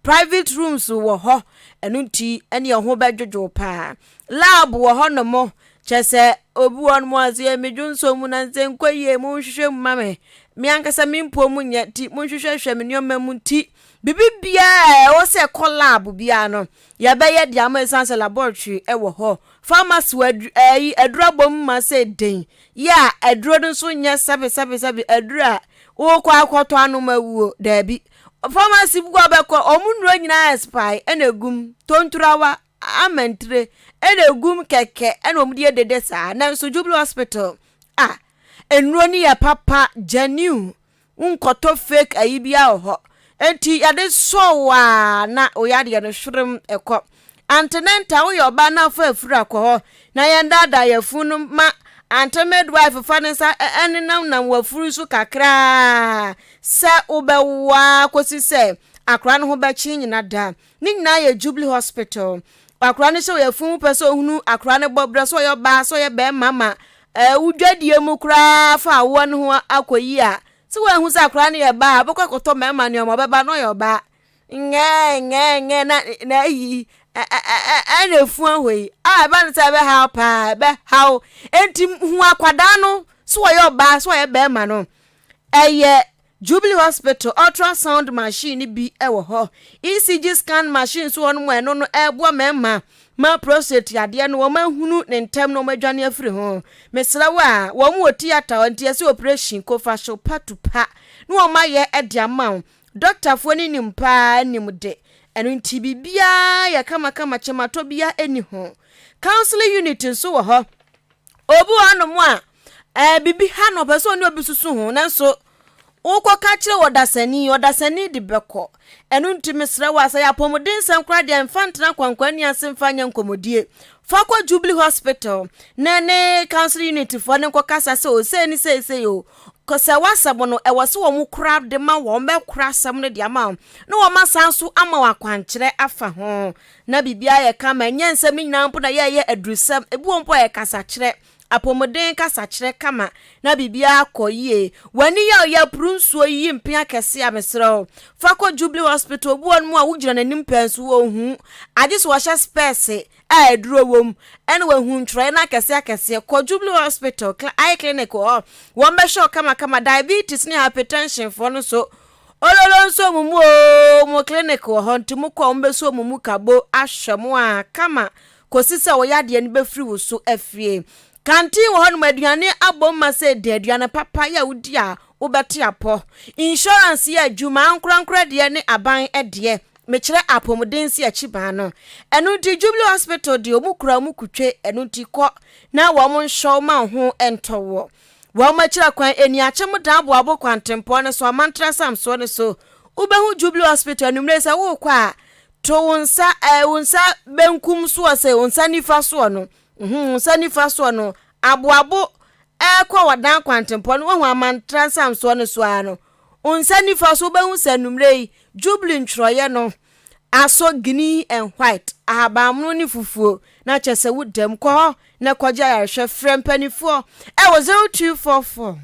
private rooms wo hɔ enu nti ene ye ho bedwodwo pa lab wo hɔ no mo kyese obi won mo azie medwunso mu na nse nkoyie mu hwehwɛ mu mame me ankasa me mpo mu nya ti mu hwehwɛ me nyoma mu ti bibibia wo se collab bia no ya be ye dia ma essence laboratory e wo ho pharmacy adurabom ma se den ya aduro nso nya sabe adura wo kwa akwoto anoma wuo da bi pharmacy bu be ko omunuro nyina spy enegum tonturawa amentre enegum keke enomdie dede saa na so Jubilee Hospital enuro ni ya papa genuine unkoto fake ayibia ho enti yade so wa na oyade no hwrem ekọ antenenta wo yoba na fa afura akọ na yendada yafunu ma ante midwife fa ne sa enenam na wafuru so kakra se obewa kosi se akra no ho ba chi nyina da ni nyina ye Jubilee Hospital akra ne so yafunu pese ohunu akra ne bobra so yoba so ye be mama udwadie mu kra fa wo ne ho akoyi a si we hu sa akra ne ye ba bokwa koto mema ne omo beba no yoba nge na yi efu ahoi ba ne sa be how pa be how enti hu akwada no so ye oba so ye be ma no Jubilee Hospital ultrasound machine bi ewo ho ECG scan machine so on mo eno no ebo mema ma prostate ade no wo mahunu ne ntem no madwane afiri ho mesra wa wo mo theater anti ase operation ko fa show patupa no wo ma ye ede ama doctor fo ni nimpa nimde eno nti bibia ya kama chemato bia eni ho counseling unit nso wo ho obu anu mo a bibi ha no person ni obi susu ho nanso ukwa kachire odasani di beko enu nti mesra wa ya pomodin sam kra de mfantena kwankwani asemfanya nkomodie fakwa Jubilee Hospital nene council unit fo ne kokasa se o se ni se yo kosa wasabo no e wose wo mu kra de ma wo me kra sam ne de ama no wo masanso ama wakwankyere afa ho na bibia ye kama nyense minyina mpo na ye adurusam ebu mpo ye kasa kyere apomoden kasa kyerɛ kama na bibia akoyie wani ya prunsuo yi mpia kese amesro fakọ Jubilee Hospital buon mu a wugyina nanim pansu wo hu agyeso wa hye space a eduro wom ene wa hu ntro na kese ko Jubilee Hospital eye clinic wo me show kama diabetes ni hypertension for no so ololo nso mumu mo clinic ho ntimu ko mbeso mumu kabo ahwemo a kama kosisa wo yade ni befiri wo so afie kanti wo honu aduane abomma se de aduane papa ya wudi a wobete apo insurance ya adwuma ankorankora de ne aban de mekire apomudensi achiba no enu di Jubilee Hospital de omukura omukutwe enu ti ko na wo mo nshow ma ho entowo wo ma kira kwan eni achem da abo abo kwantempo ne so amantra sam so ne so ubehu Jubilee Hospital enumre se wo kwa to wonsa benkum so se wonsa nifa so no sanifa so no aboabo kwa wadan kwantempo no ho amantra sam so no so ano unsanifa so behu sanumrei Jubilee ntroye no aso green and white ahabamno ni fufuo na chese wudam ko na kwaja ya hwe frempanifo e wo 0244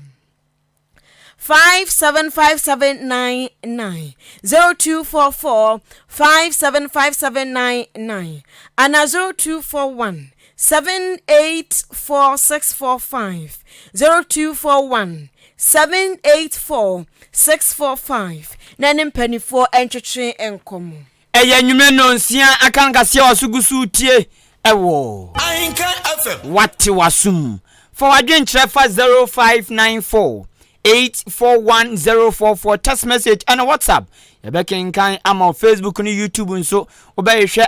575799 0244 575799 ana 0241 784 0241 784 na nimpanifo entwetwe enkomo eye nwume no nsia Ahenkan Kasiebo wasugusu tie ewo Ahenkan FM wati wasum for wadwenkyerɛ fa 0594 841044 text message and WhatsApp. Yebekenkan ama Facebook ni YouTube nso obehwɛ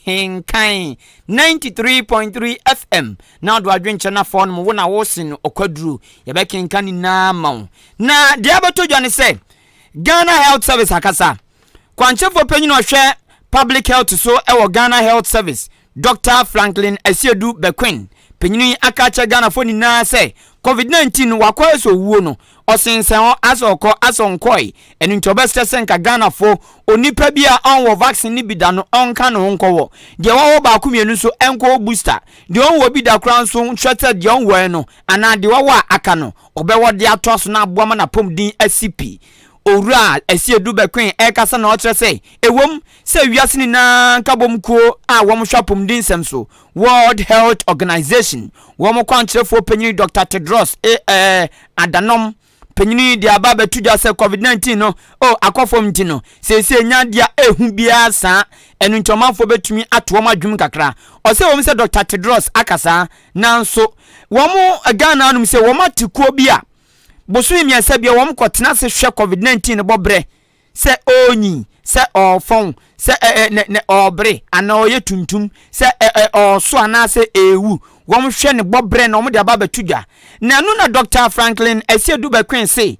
Ahenkan 93.3 FM. Now do adwenche na phone mo wona wo sin okwaduru ye be kenkan na ma. Na dia beto dwane say Ghana Health Service akasa. Kwanchefo panyin ohwe public health so ewo Ghana Health Service. Dr. Franklin Kasiebo 6Pm. Panyin akacha Ghana fo ni na say COVID-19 wakwa so wuo no osensen asoko asonkoi enu ntobeste senka Ghana fo onipa bia onwo vaccine ni bida no onka no nkowo de wo ba akumienu so enko booster de onwo bida kran so hwete de onwo no ana de wo aka no obewo de atoso na aboa na pomdin ACP Owura Kasiebo 6Pm ekasa na okyere say ewom se wiase ni na nkabom ko a wom hwapom din sem so World Health Organization wom kwankyerefo panyin Dr. Tedros Adhanom panyin dia ba betuja se COVID-19 no akofom ti no se nya dia ehu bia sa enu ntomanfo betumi atwom adwum kakra o se wom se Dr. Tedros akasa nanso wom Ghana anum se wom atikuo bia bosu miensa bia wom kwotena se hwe COVID-19 bobre se onyi se ofon se ne obre ana oye tuntum se oso ana se ewu wom hwe ne bobre na wom de aba betuja na no na Dr. Franklin Kasiebo 6Pm say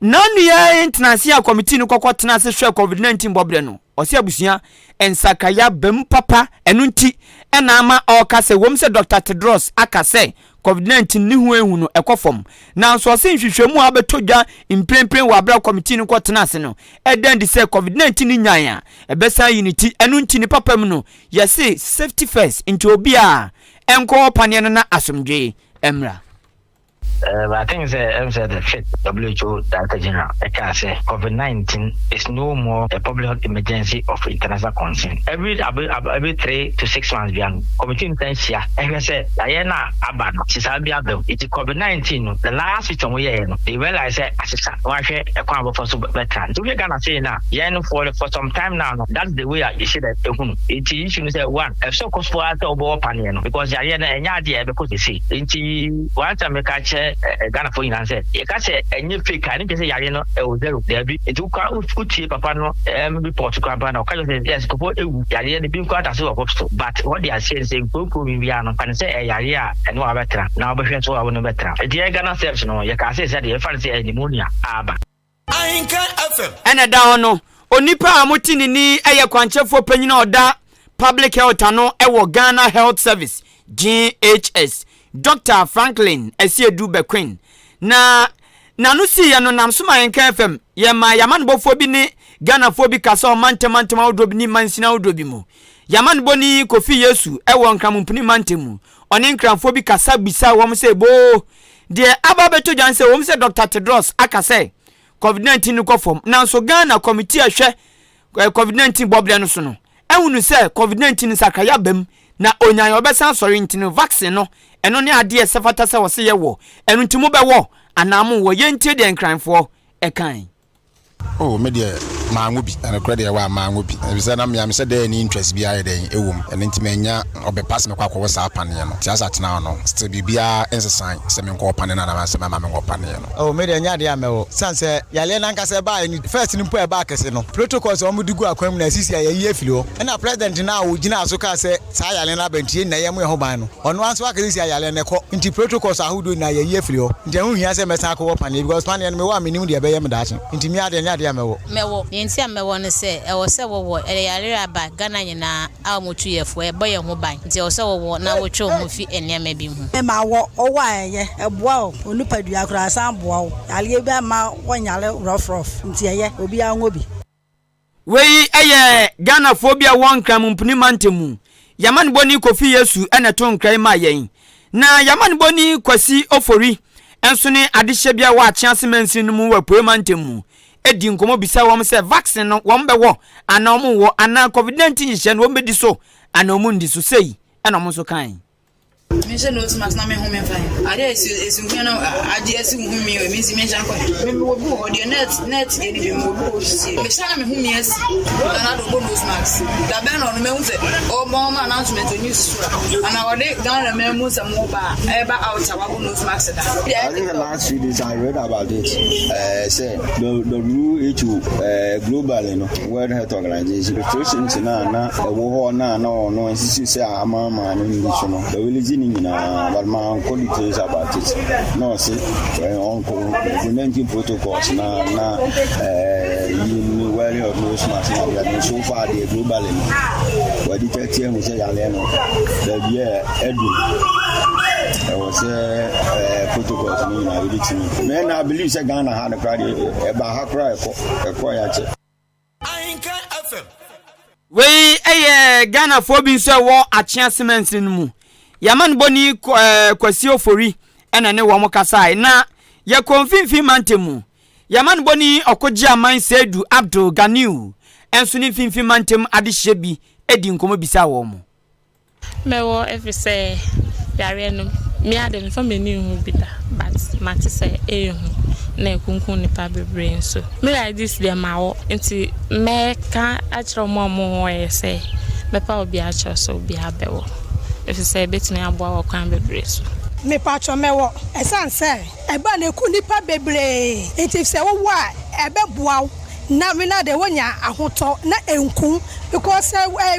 nanu ya international committee no kokotena se hwe COVID-19 bobre no osi abusia ensakaya bem papa enu nti ena ama okase wom se Dr. Tedros akase COVID-19 ni hu ehu no ekofom na so se nhwehwemu abetodwa imprempren wa abra committee no kotena se no eden di se COVID-19 ni nyan ebesa unity enu nti ni papa mu no yesi safety first into obia enko panie no na asomdwe emra. I think the WHO Director General say COVID-19 is no more a public health emergency of international concern. Every 3 to 6 months, beyond committee intention, I say Diana Abano, Sisabia, it's COVID-19. The last which we they realize that assistant, a quality for super veteran. So we're gonna say now, for some time now, that's the way you see that it is say one, if so cost for us over opinion because Diana and Yadia because you see, into one time catch Ghana for instance, you can say any fake and you say Yarino zero there be it took out papa no report to Cabana or yes, Yari being quite as well but what they are saying is we are not and say Yaria and no veteran now but so I want veteran. The Ghana steps no you can say that you fancy pneumonia Ahenkan FM Ena da ono onipa amotini ni eye kwanchefo panyin oda public health ano ewo Ghana Health Service GHS Dr. Franklin Kasiebo 6Pm na no si ya no namsoma Ahenkan FM yaman bofo bi ni Ghana fo bi kasa o mantema odobi ni mansina odobi mu yaman boni Kofi Yesu ewo nkrampuni mantemu oni nkramfo bi kasa bisa wom se bo de ababeto janse wom se Dr. Tedros akase COVID-19 ko fom nanso Ghana committee ahwe COVID-19 bobre no so no ehunu se COVID-19 sakaya bem na onyan obesan sori ntino vaccine no eno ne ade esefata se wose ye wo eno ntimo be wo anamu wo yentie de nkranfo ekan media mangu bi and credit wa mangu bi e bisa na me say dey ni interest bi aye dey ewom eno ntimanya obe pass me kwa kwa sa apane no ti asa tena no still bibia ensesan se me nko opane na na se me ma me nko opane no media nya de amewo sanse yale na nka se ba ni first ni mpo e ba kese no protocols o mudigu akwam na sisi aye ye fili ho na president na wo gina aso ka se sa yale na bantie na ye mo ye ho ban no ono anso aka sisi yale ne ko nti protocols ahudo na ye fili ho nti hu hia se mesan ko opane because pan ye no me wa menim de be ye me dache nti mi ade nya de amewo yenti amewo no se e wo se wo yare aba Ghana nyina a motu yefo e boye ho ban nti wo se wo na wo twa mo fi enema bi hu e ma wo wa ye e boa o onipadua kra san boa o ale bi ma wonyale rough nti ye obi anwo bi wei eye Ghana phobia won krampuni mantemu yaman boni Kofi Yesu ene to nkran ma yen na yaman boni Kwasi Ofori enso ne adehye bia wa achiase mansi no mu wa premantemu edi nkomo bisa wom se vaccine no wom be wo ana wom wo ana COVID-19 hye no wom be di so ana wom ndi so sei ana wom so kan Me say nose mask na me home fine. I dey is you know I just who me me see me janko. Me wo bu the net dey be mo bu see. Me say na me home yes. Na do nose mask. Da ben no me hu say o mo ma announcement news sura. And I dey down me mu some more ba out our nose mask da. I think the last 3 days I read about it. Say the WHO global World Health Organization restrictions na wo na no say ama no the religion but man call details about it. No say on COVID-19 protocols na you wear your nose mask na so far the global what the 30 we say yale no the year edu was protocols ni na really team. Men I believe say Ghana had a crowd about hakra e Ahenkan FM. We Ghana for being so war at chancements in mu. Yaman boni kwasio fori ena ne wo mokasa na ya konfinfi mantemu. Yaman boni okoji aman Sedu Abdul Ganiu enso ni finfi mantem adehye bi edi nkomo bisa wo mo. Mewo every say yare no me adem fa meni hu bida but mate say hu na ekunkun nipa bebre nso me like this dem awo nti me ka achro mo say me pa obi achro so obi abewo if say betini aboa wo kan bebre so me pa cho mewo esan say e ba na eku nipa bebre nti say wo wa ebe boa na me na de wonya ahoto na enku because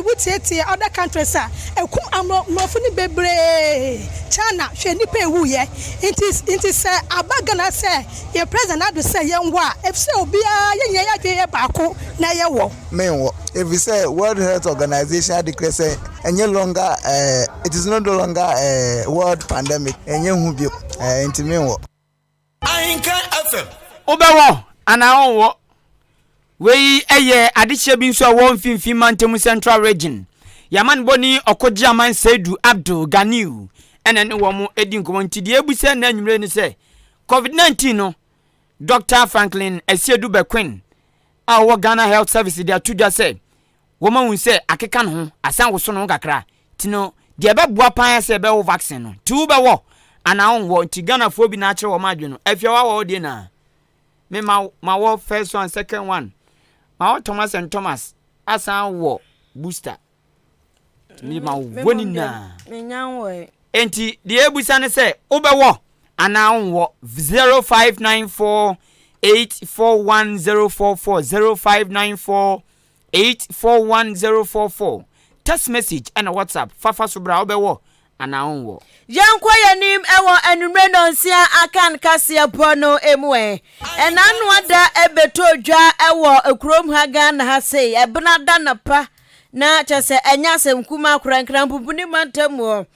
we tie other countries ekum amro ni bebre China hwe nipa ewu ye inti say abagana say ye president ado say ye nwa if say obia ye ya dwe baako na ye wo menwo if we say World Health Organization declare say enye longer it is no longer world pandemic enye hu bio inti menwo Ahenkan FM obewo ana onwo we adehye bi nso wo mfimfi mantem Central Region yaman boni okoji aman Sedu Abdul Ganiu ene ne wo mo edi nkomo ntidi ebuse na anwumre ni se COVID-19 no Dr. Franklin Esiedu Bequin wo Ghana Health Service dia tudwa se wo ma hun se akeka no ho asan wo so no kakra tino de beboa pan se be wo vaccine no ti wo be wo ana onwo nti Ghana fo bi na akere wo ma adwe no afia wa de na me ma wo first one second one ma Thomas and Thomas asan wo booster me ma woni na me nyanwo enti de ebusa ne se obewo ana onwo 0594841044 0594841044 text message and WhatsApp fafa sobra obewo ana onwo Yankwa yanim ewo enumre nonsia Ahenkan Kasiebo no emwe enanu ada ebetodwa ewo ekrom ha Ghana ha sei ebna da napa na chese enyasem kuma krankran bubuni mantemu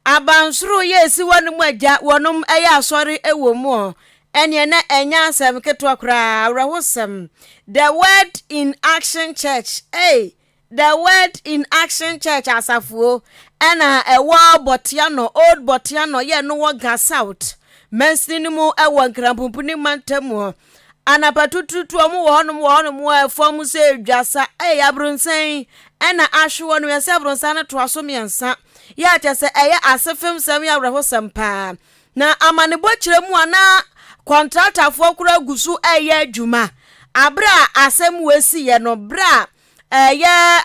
abansuru yesi wonum agya wonum eya asori ewo mu ene na enyasem ketwa kra awrahosem the word in action church the word in action church asafuo ena ewo botiano old botiano ye no wo gas out mensinimu ewo nkrampumpuni mantemu anapatututu omu wo honum form se dwasa abrunsen ena ahwo no yase abrunsan na to aso miensa ya tese asefem sam ya awrahosem pa na amanebo kiremu ana contractor fo kura gusu adwuma abra asem wesi ye no bra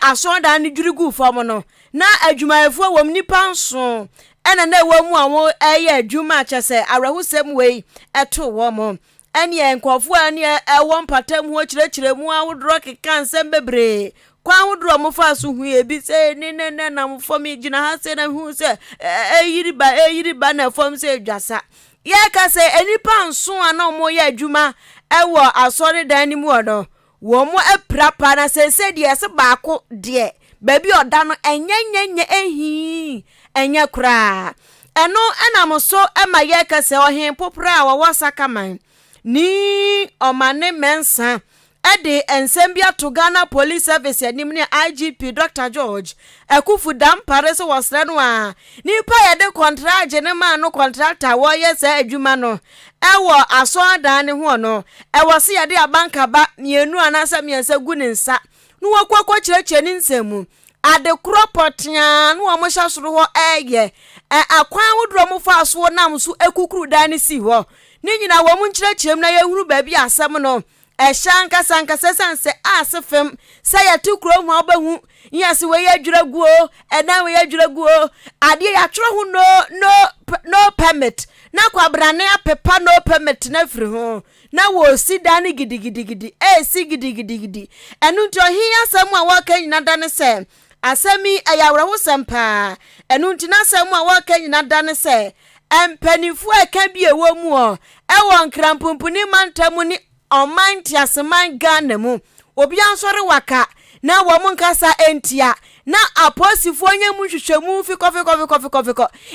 asonda ni dwirigu fom no na adwumayefo wom nipa nso ena na wom awon adwuma chese awrahosem wei eto wom ene nkofo ene ewon patam ho kirekiremu awodro keka nsem bebre kwa awodro mo fa so hu ebi se ne na mo fom gina ha se na hu se eyiriba na fom se dwasa ye ka se enipa nso ana mo ye adwuma ewo asori dan ni mu odo wo mo eprapa na se de ese baako de baby oda no enyenyenye enya kura eno ena mo so ema ye ka se ohen popra wa wasakaman ni omane mensa ede ensembia to Ghana Police Service anim ne IGP Dr. George Akufu dampare so wasre no a ni pa ye de contract ne ma no contractor wo ye se adwuma no ewo aso adan ne ho no ewo se ye de abanka ba mienu anasa miensa gu ne nsa no wakwa kireke ni nsemu ade kropotia no mo hya soro ho akwan wodro mo fa so nam so ekukuru dan si ho ni nyina wo mu nkyerɛkyerɛm na yɛhuru baabi asɛm no ɛhyanka sanka sɛsanse asefem sɛ yɛto kuro mu obahu yes we yadwiraguo ɛna we yadwiraguo ade yɛatwerɛ ho no permit na kwabrane apepa no permit na firi ho na wo si dan gidigidi si gidigidi ɛno nti ohi asɛm a waka nyina dan sɛ asɛmi ɛyawra ho sɛmpa ɛno nti na asɛm a waka nyina dan sɛ empanifu aka bi ewo mu o ɛwɔ nkrampompuni mantamu ni ɔman tiaseman Ghana mu obi ansɔre waka na wo mu nkasa entia na aposifo onye mu hwehwemu fi kofi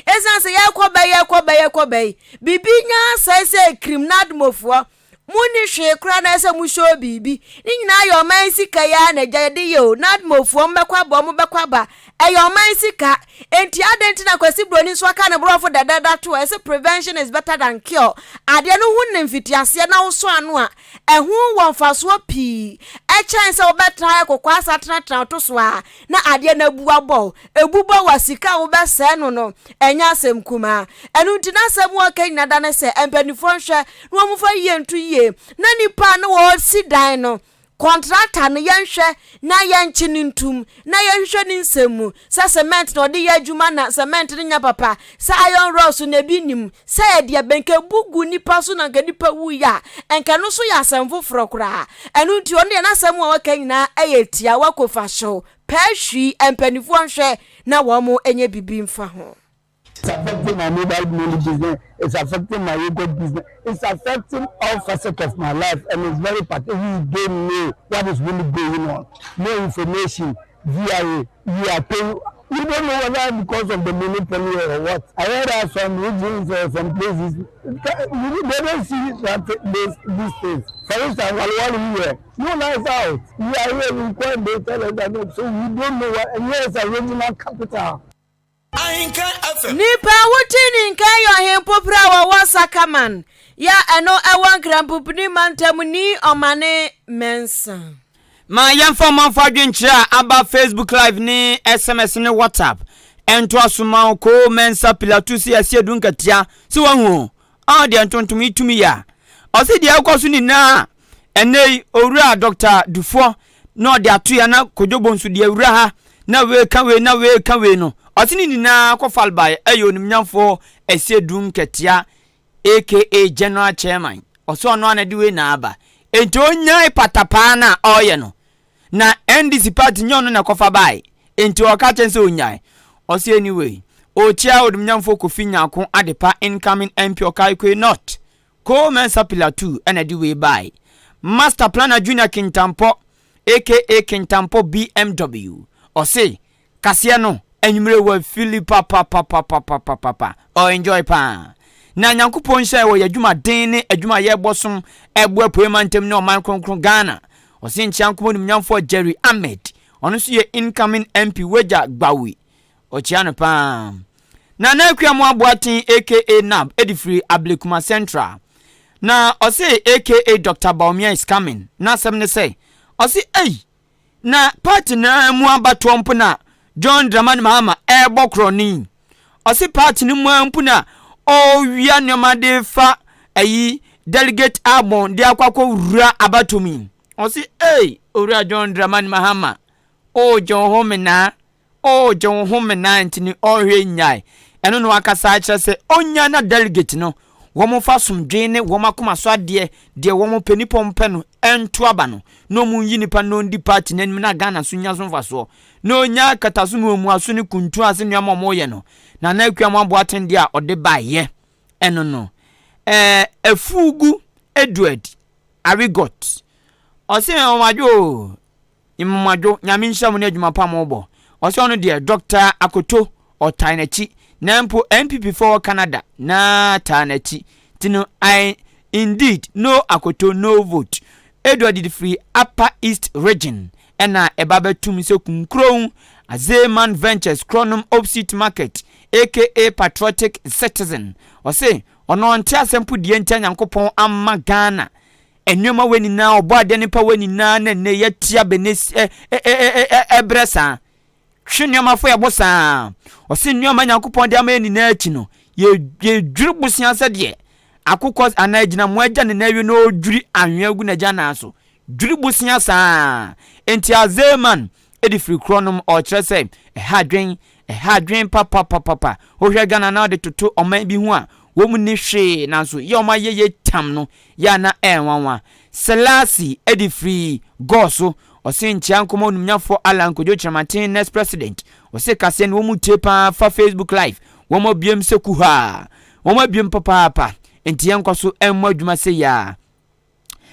esan se yakɔbɛyi bibi nya sɛ criminal mofo muni hwe kra na sɛ mu show bibi ni nyina yɛ ɔman sika ya na gyade yo na mofo mbɛkwa ba ɛyɛ ɔman sika enti adenti na kwasi broni so aka ne brofo dadada to ɛsɛ prevention is better than cure ade no hu ne mfitiase na wo so ano a ɛho wɔ mfaso pii ɛkyɛn sɛ wobɛtra akokwa asatra to so a na ade na buabɔ ebubo wa sika wo bɛsɛ no ɛnya asɛm kuma ɛno nti na asɛm wo ka nyina da ne sɛ empanifo nhwɛ no mo fa yie nto yie na nipa no wo si dan no contractor no yenhwe na yenchi nintum na yenhwe ni nsemu sa cement no de yadwuma na cement no nya papa sa iron rods na bi nim sa ye de benke bugu nipa so na nipa wu ya enka no so ya asamfo frokura enu nti on de na asam wa waka nyina eyetia wakofa show pahwi empanifo nhwe na wo mo enye bibi mfa ho. It's affecting my mobile money business. It's affecting my yogurt business. It's affecting all facets of my life, and it's very particular. You don't know what is really going on. No information. VIA, you are paying. You don't know whether because of the monopoly or what. I heard that some regions or some places they don't see these things. For instance, while here, no life out. You are here in quite data, so we don't know what. And here is a regional capital. Ahenkan FM. Nipa wutini nkan yo hempopra wa wasakaman. Ya eno ewan krampupni mantamuni omane mensa. Ma yamfa manfa adwenkyira aba Facebook live ni SMS ni WhatsApp. Ento asuma ko mensa pilatu si asiedu nkatia. Si wanhu. De ntontom itumi ya. Osi de akoso ni na enei owura Dr. Dufo no de atoya na kodwobonsu de awura ha na we ka we no. Osini nina ko falbai ayo nimnyamfo esiedu nkatia aka General Chairman. Oso no anade we na aba. Enti onyai patapa na oye no. Na NDC party nyono na kofa bai. Enti waka chense onyai. Osi anyway. Ochia odumnyamfo Kofi Nyako adepa incoming MP Okaikwe not. Ko mensa pillar 2 anade we bai. Master Planner Junior Kintampo aka Kintampo BMW. Osi kasia no enyumre wa Philippa papa. O enjoy pa. Na Nyankopon hye wo yadwuma den ne adwuma ye bosom ebo apoemantem ne oman kronkron Ghana. Osi nchianko nim nyamfo Jerry Ahmed. Ono so ye incoming MP Weja Gbawi. Ochiano pa. Na akuamu aboatin aka Nab edifree Ablekuma Central. Na osi aka Dr. Baumia is coming. Na sem ne say. Osi na party na mu abato mpo na John Dramani Mahama bokrani. Osi party ni mu mpo na wia nyoma de fa delegate Abon de akwakwo wura abatomi. Osi owura John Dramani Mahama John Homena ntini ohwe nyai eno no akasa kire se onya na delegate no womo fa somdwe ne womo akoma so ade de womo penipo mpe no ento aba no no mu yi nipa no ndi party nanim na Ghana so nya so mfaso no nya kataso mu aso ne kuntu ase ne amamo ye no na akuam aboaten de a ode baye eno no efugu Edward Arigot ose omajo immajo nyame nhyam ne adwuma pa mo ose ono de Dr. Akoto Otainachi Nampo MPP for Canada na Tanachi tino I indeed no Akoto no vote Edward the free Upper East region ena ebabe tum se kunkron Azeman Ventures Chronom Opposite Market aka Patriotic Citizen ose ono ante asempu die ntia Nyankopon amma Ghana enwema weni na obo ade nipa weni na ne yatia benes ebresa twe nneɛma fo yɛbɔ saa ɔse nneɛma Nyankopɔn de ama yɛ nyinaa akyi no yɛdwiri bosia sɛ deɛ akokɔ anaa gyina mo agya ne na awie na ɔdwiri anwea gu n'agya naa so dwiri bosia saa enti azeman edi free kronom ɔkyerɛ sɛ ɛha adwen papa wohwɛ Ghana na de toto ɔman bi ho a wɔn ni hwee nanso yɛ ɔma yɛ tam no ya na ɛnwanwa Selasi edi free go so ɔse nkyia nkɔmɔ numnyafo Alan Kojo Chamatin next president ɔse kase no wɔn tie pa fa Facebook live wɔn abiem sɛ kuha wɔn abiem papa enti yɛn nkɔ so ɛmmɔ adwuma sɛ ya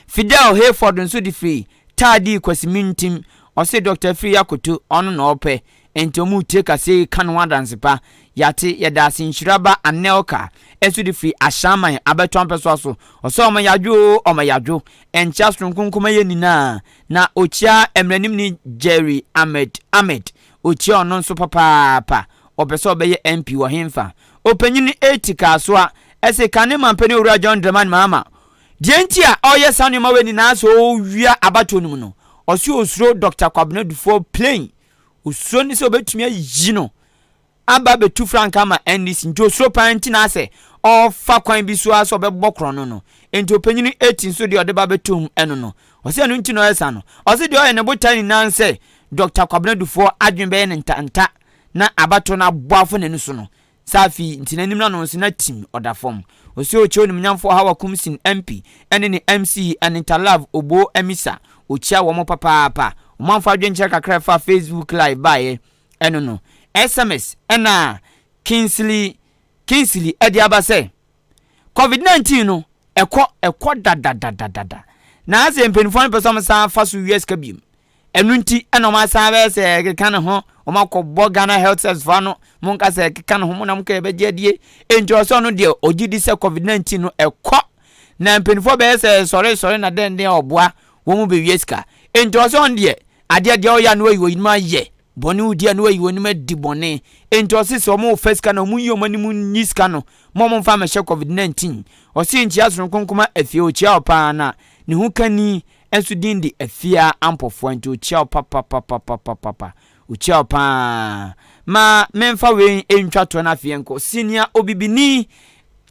Fidel Hayford nso di free Tadi Kwasimintim ɔse Dr. Free Yakoto ɔno na ɔpɛ enti ɔmu tie kase kanwa dansepa yate yɛda asenhyiraba Anelka ɛso di free Ashaman abeto ampeso so ɔse ɔma yadwo encha sonkonkoma yɛ nina na ochia emranim ni Jerry Ahmed ochia ɔno nso papa ɔpɛsɛ ɔbɛyɛ MP wɔ hemfa opanyini etika so a ɛse kane mampani owura John Dramani Mahama dienti a ɔyɛ sanoma weni na so wia abato no mu no ɔse osuro Dr. Kwabena Dufo plain osuro ni se obetumi ayi no aba betu franka ma NDC nti osuro panti na ase ɔfa kwan bi so aso bɛbɔ krono no enti opanyini 18 so de ɔde ba betum ɛno no ɔse anu nti no ɔyɛ no ɔse de ɔyɛ ne botani nan se Dr. Kwabena Dufo adwen bɛyɛ ne ntanta na abato na boafo ne no so no safi nti nanim na no so na tim ɔdafom ɔse oche onimnyamfo hawa kumsin MP ɛne ne MC Anintalav Obo Emisa ochia wo mo papa omanfo adwenkyɛ kakra fa Facebook live bae ɛno no SMS ɛna Kingsley ɛde aba sɛ COVID-19 no ɛkɔ dada na ase mpenifo no pɛsɛ ɔmsa fa so US ka biem ɛno nti ɛna ɔmasa bɛ sɛ keka ne ho ɔmakɔbɔ Ghana Health Service fa no monka sɛ keka ne ho mo na mo ka bɛgye adie enti ɔsɛ no deɛ ogidi sɛ COVID-19 no ɛkɔ na mpenifo bɛ sɛ sɔre na den ɔboa wo mu be US ka enti ɔsɛ on deɛ adeɛ ɔya no ayi wɔnim ayɛ bɔne udia no ayi wɔnim adi bɔne enti ɔsɛ sɛ ɔmo first ka no mu yi ɔmo ni mu niska no mo mfa mɛhyɛ COVID-19 ɔsɛ nkyia sonkonkoma afie ochia ɔpa na ne ho kani enso din di afia ampofo enti ochia papa ochia opa ma memfa we entwa to na afie nko senior obibini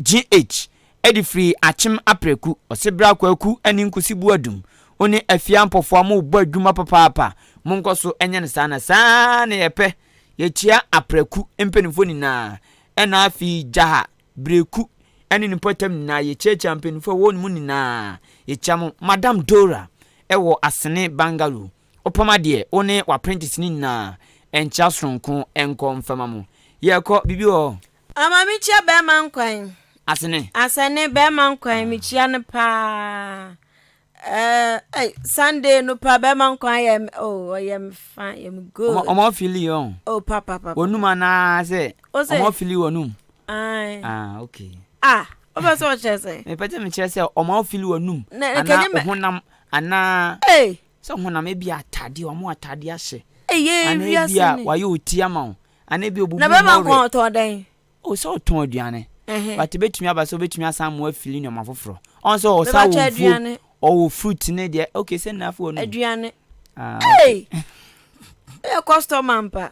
GH edi free achim apreku osebra kwaku ani nkusi buadum oni afia ampofo amu bo adwuma papa monko so enye ne sana ne yepe yechia apreku empenifo ni na ena afi jaha breku ani ni potem na yechecha empenifo woni mu ni na yechamo Madam Dora ewo asene Bangalore opama de one apprentice ni na encha sonko enko mfama mu yeko bibi o ama mi chia be man kwan asene be man kwan mi chia ne pa Sunday no pa be man kwan yem yem fine yem good omo fili on papa onuma na se omo fili onum okay oba so chese me pete me chese omo fili onum ana honam ana so honam e bi atade omo atade ahye ana bi a waye oti ama o ana bi obubu na be man kwan to den o so ton aduane but betumi aba so betumi asam mo afili ne omafoforo on so o sa wo fruit ne de okay say na fo no aduane customer mpa